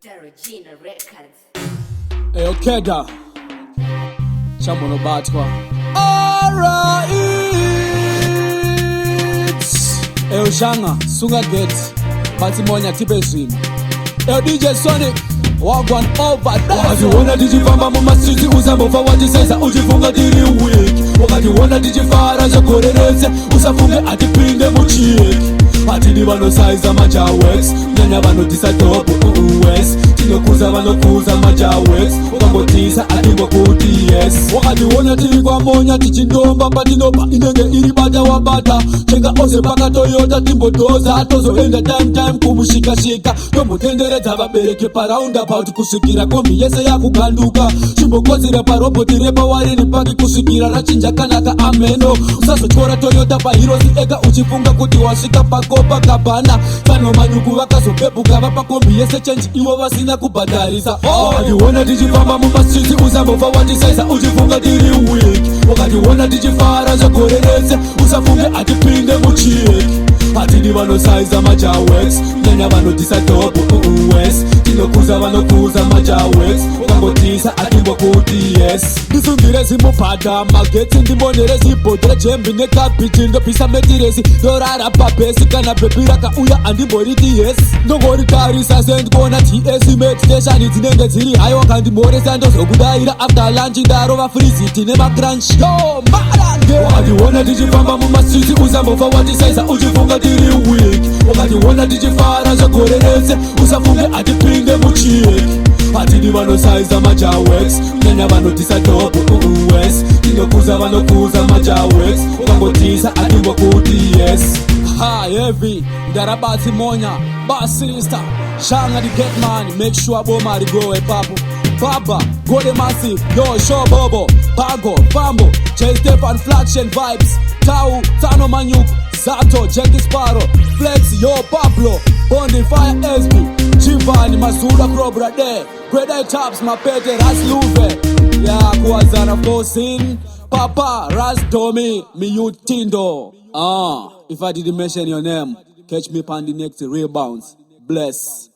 Regina Records. Eyo Keda Chamono Batwa. Alright. Eyo Shanga Sunga Get Batimonya Tibezini. Eyo DJ Sonic Wagwan overdose. Wakati dijifamba muma street uzambova wajisesa ujifunga diri wiki. Wakati dijifara jakorereze usafunge atipinde muchiki. Atini vano size majawex Nyanya vano disa topu uwes Tinokuza vano kuza majawex Ukangotisa atingo kuti yes. Wakati tiri kwa monya tichindomba Patinopa inenge iri bata wabata Chenga ose paka Toyota timbotoza Tozo enda time kumushika Tombo tenderedza vabereke pa roundabout kusvikira kombi yese yakuganduka Chimbokozera pa roboti repa warini paki kusvikira rachinja kanaka ameno Usazochora Toyota pa Heroes ega uchifunga kuti wasvika Copacabana Kano manyuku vakazopepuka vapa kombi yese change iwo vasina kubhadharisa. Wakati tichifamba muma street uzambova watisaisa uchifunga tiri wiki. Wakati tichifara zvakorerese usafunge atipinde muchiki. Atini vanosaiza majawex Nyanya vanodisa topu uwes Tinokuza vanokuza majawex Ukangotisa atingo kuti yes. Ndisungire zimubhadha magetsi ndimonere zibhodhera jembi nekapiti ndopisa metiresi ndorara papesi kana bhepi rakauya andimboriti yes. Ndongoritarisa sendikuona TS meditation dzinenge dziri hai wakandimhoresa ndozokudaira after lunch ndarova friziti nemacrunch yo marange. Wakati tichifamba muma street uzambova watisaisa uchifunga tiri wiki. Wakati tichifara zvakorerese usafunge atipinde muchiki. Atini vanosaiza majawex Nyanya vanodisa topu uwes Tinokuza vanokuza majawex Ukangotisa atingo kuti yes. Ha heavy Ndarabati monya Basista Shanga the get money. Make sure boma rigoe papu Baba Gode massive Yo show bobo Pago Fambo J Stefan Flaction vibes Tau Tano Manyuku Zato Jackie Sparrow Flex Yo Pablo Bondi Fire SB Chivani Masuda Cobra Day Great Eye Taps Mapete Ras Luve Ya Kuazana Fosin Papa Ras Domi Miyutindo. If I didn't mention your name, catch me on the next rebounds. Bless.